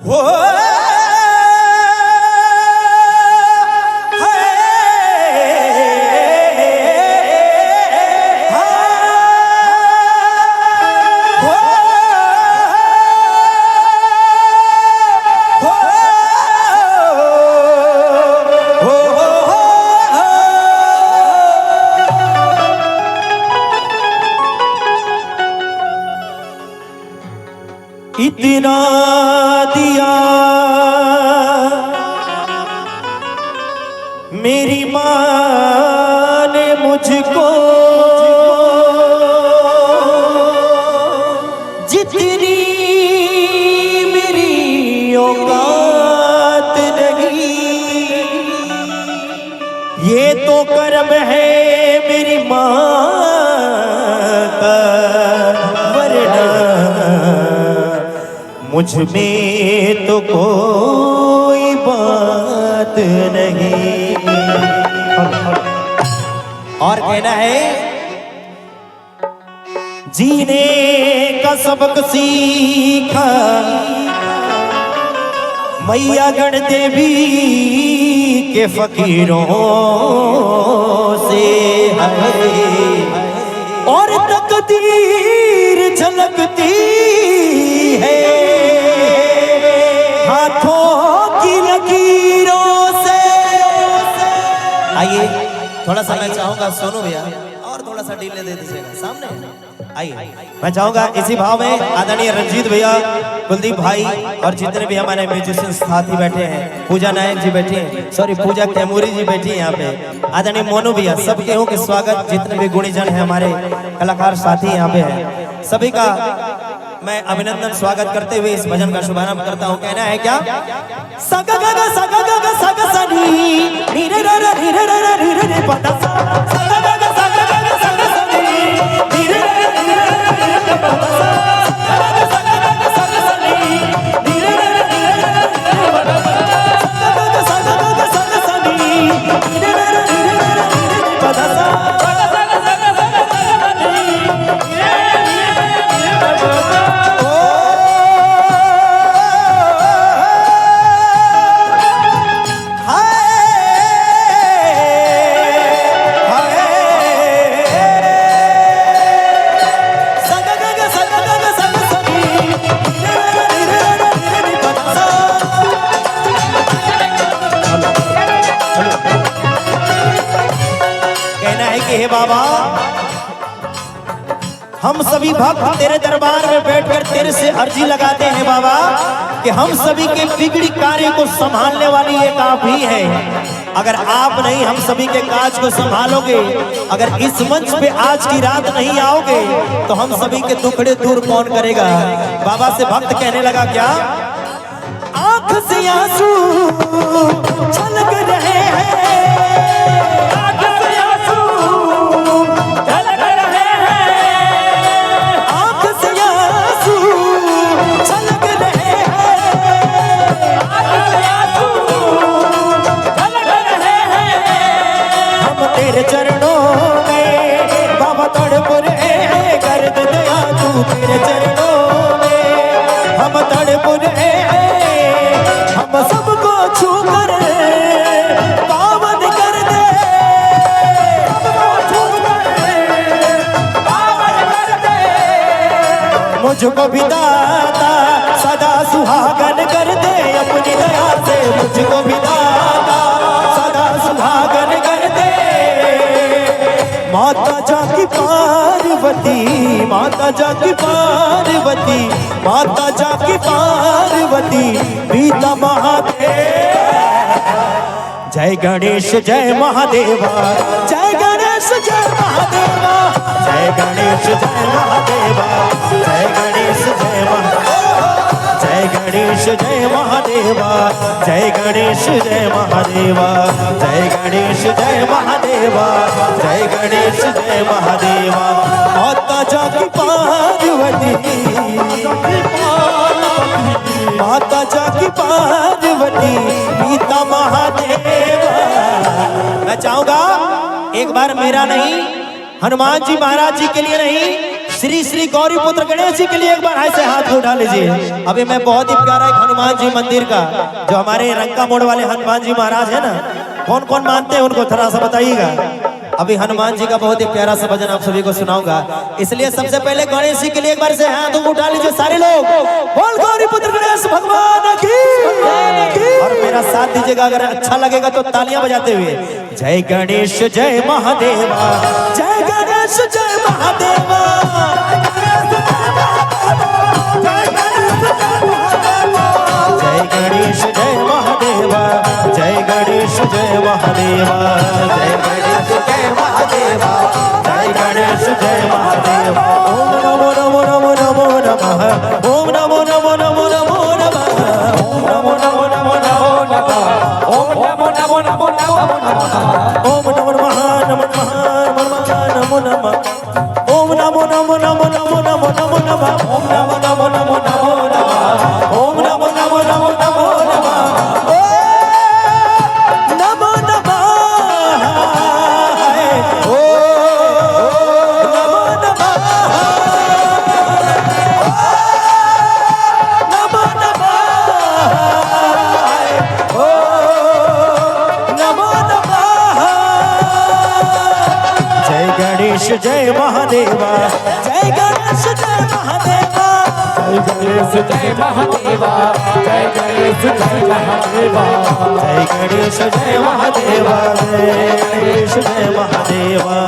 हो इतना दिया मेरी माँ ने मुझको, जितनी मेरी औकात नहीं। ये तो कर्म है मेरी माँ का, वरना मुझ में तो कोई बात नहीं। और कहना है जीने का सबक सीखा मैया गण देवी के फकीरों से है, और तकदीर झलकती है हाथों की लकीरों से। आइए थोड़ा सा मैं चाहूंगा सोनू भैया और थोड़ा सा डीले दे दीजिएगा सामने। आइए मैं चाहूंगा इसी भाव में आदरणीय रंजीत भैया, कुलदीप भाई और जितने भी हमारे म्यूजिशियन साथी बैठे हैं, पूजा नायक जी बैठी हैं, सॉरी पूजा कैमूरी जी बैठी हैं यहाँ पे, आदरणीय मोनू भैया, सबके हो के स्वागत। जितने भी गुणीजन हैं हमारे कलाकार साथी यहाँ पे हैं, सभी का मैं अभिनंदन स्वागत करते हुए इस भजन का शुभारंभ करता हूँ। कहना है क्या? सग ग ग सग ग ग सग सनी नी रे रे रे रे रे रे रे रे पता सग ग ग सग ग ग सग सनी नी रे रे रे रे रे पता सग ग सग ग सग सनी नी रे रे रे रे पता सग ग सग ग सग सनी नी रे रे रे रे पता सग हे बाबा, हम सभी भक्त तेरे दरबार में बैठकर तेरे से अर्जी लगाते हैं बाबा कि हम सभी के बिगड़ी कार्य को संभालने वाली एक आप ही है। अगर आप नहीं हम सभी के काज को संभालोगे, अगर इस मंच पे आज की रात नहीं आओगे तो हम सभी के दुखड़े दूर कौन करेगा? बाबा से भक्त कहने लगा क्या? आंख से आंसू छलक रहे हैं, तेरे चरणों में बाबा तड़प रहे हैं, कर दे दया तू तेरे चरणों में हम तड़प रहे हैं, हम सबको छू कर पावन कर दे, सबको छू कर पावन कर दे। मुझको भी दाता सदा सुहागन कर दे, अपनी दया से मुझको भी दाता सदा सुहागन कर दे। माता जाकी पार्वती, माता जाकी पार्वती, माता जाकी पार्वती, पिता महादेव। जय गणेश जय महादेवा, जय गणेश जय महादेवा, जय गणेश जय महादेवा, जय गणेश जय महादेवा, जय गणेश जय महादेवा, जय गणेश जय महादेवा, जय गणेश जय महादेवा, जय गणेश जय महादेवा। माता जाकी पार्वती, माता जाकी पार्वती, पिता महादेवा। मैं चाहूंगा एक बार मेरा नहीं, हनुमान जी महाराज जी के लिए नहीं, श्री श्री गौरी पुत्र गणेश जी के लिए एक बार ऐसे हाथ उठा लीजिए। अभी मैं बहुत ही प्यारा एक हनुमान जी मंदिर का, जो हमारे रंका मोड़ वाले हनुमान जी महाराज है ना, कौन कौन मानते हैं उनको थोड़ा सा बताइएगा। अभी हनुमान जी का बहुत ही प्यारा सा भजन आप सभी को सुनाऊंगा, इसलिए सबसे पहले गणेश जी के लिए एक बार से हाथ उठा लीजिए सारे लोग। बोल गौरी पुत्र गणेश भगवान की। और मेरा साथ दीजिएगा, अगर अच्छा लगेगा तो तालियां बजाते हुए। जय गणेश जय महादेवा, जय गणेश जय महादेवा, जय गणेश जय महादेवा, जय गणेश जय महादेवा, जय गणेश जय महादेवा, जय गणेश जय महादेवा। ओम नमो नमो नमो नमो नमः, ओम नमो नमो नमो नमो नमः, ओम नमो नमो नमो नमो नमः, ओम नमो नमो नमो नमो नमः, ओम नमो नमो नमो नमः, ओम नमो नमो नमो नमो नमो नमो नमः, ओम नमो नमो नमो नमो नमः, ओम नमो नमो नमो नमो नमः, नमो नमः, ओ नमो नमः, नमो नमः, ओ नमो नमः। जय गणेश जय महादेवा, जय गणेश जय महादेवा, जय गणेश जय महादेवा, जय गणेश जय महादेवा, जय गणेश जय महादेवा, जय गणेश जय महादेवा।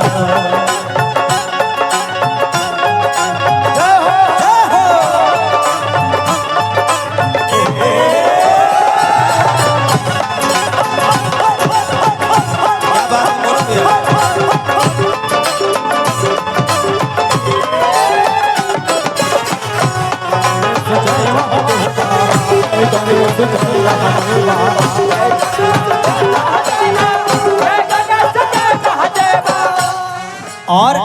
और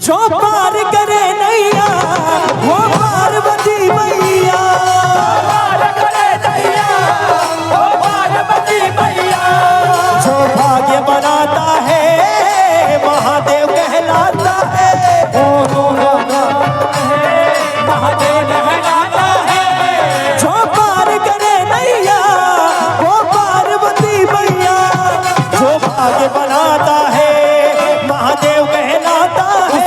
जो पार करे नैया वो पार्वती मैया, जो भाग्य बनाता है महादेव कहलाता है, महादेव कहलाता है। जो पार करे नैया वो पार्वती मैया, जो भाग्य बनाता है महादेव कहलाता है,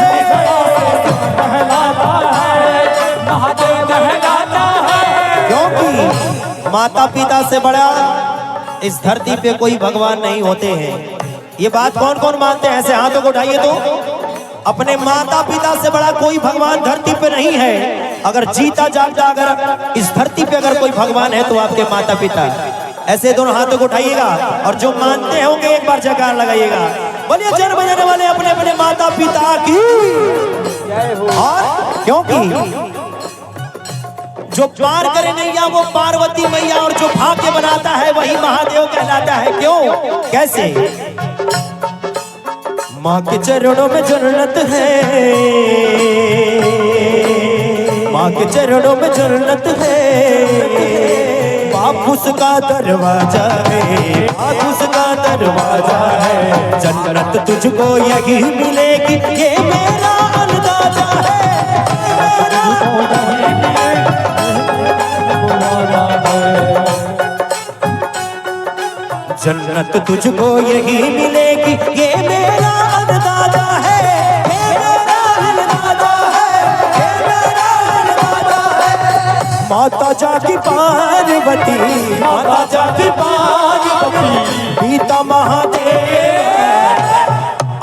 महादेव कहलाता है। क्योंकि माता पिता से बड़ा इस धरती पे कोई भगवान नहीं होते हैं। ये बात कौन कौन मानते हैं, ऐसे हाथों को उठाइए तो। अपने माता पिता से बड़ा कोई भगवान धरती पे नहीं है। अगर जीता जागता अगर इस धरती पे अगर कोई भगवान है तो आपके माता पिता। ऐसे दोनों हाथों को उठाइएगा और जो मानते होंगे एक बार जयकार लगाइएगा। बोलिए जन बजाने वाले अपने अपने माता पिता की। और क्योंकि जो पार करे नैया वो पार्वती मैया, और जो भाग्य बनाता है वही महादेव कहलाता है। क्यों कैसे? माँ के चरणों में जन्नत है, माँ के चरणों में जन्नत है, बाप उसका दरवाजा है, बाप उसका दरवाजा है। जन्नत तुझको यही मिलेगी ये मेरा अंदाजा है, जन्नत तुझको यही मिलेगी ये मेरा अंदाजा है, मेरा अंदाजा है, मेरा अंदाजा है। माता जाकी पार्वती, माता जाकी पार्वती, पिता महादेव।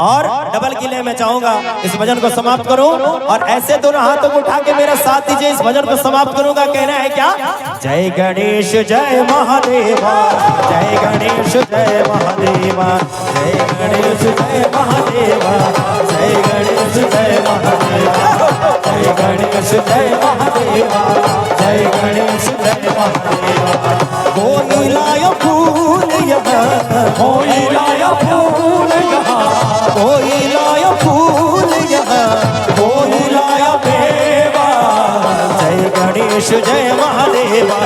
और डबल किले में चाहूंगा इस भजन को समाप्त करूं और ऐसे दोनों हाथों को उठा के मेरा साथ दीजिए। इस भजन को समाप्त करूंगा। कहना है क्या? जय गणेश जय महादेवा, जय गणेश जय महादेवा, जय गणेश जय महादेवा, जय गणेश जय महादेवा, जय गणेश जय महादेवा, जय गणेश जय महादेवा। कोई लाया फूल यहाँ, कोई लाया फूल यहाँ, कोई लाया फूल यहाँ, कोई लाया मेवा। जय गणेश जय महादेवा,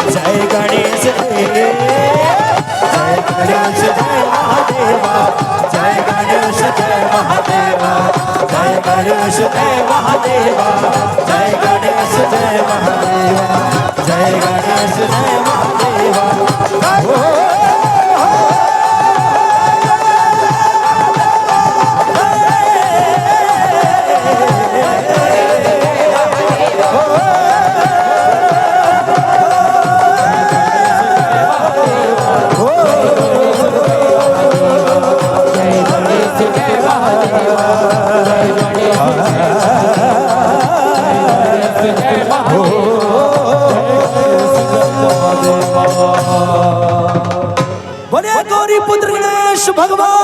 जय गणेश जय गणेश जय महादेवा, जय गणेश जय महादेवा, जय गणेश जय महादेवा, जय गणेश जय महादेवा, जय गणेश जय महादेवा। बोले गौरी पुत्र गणेश भगवान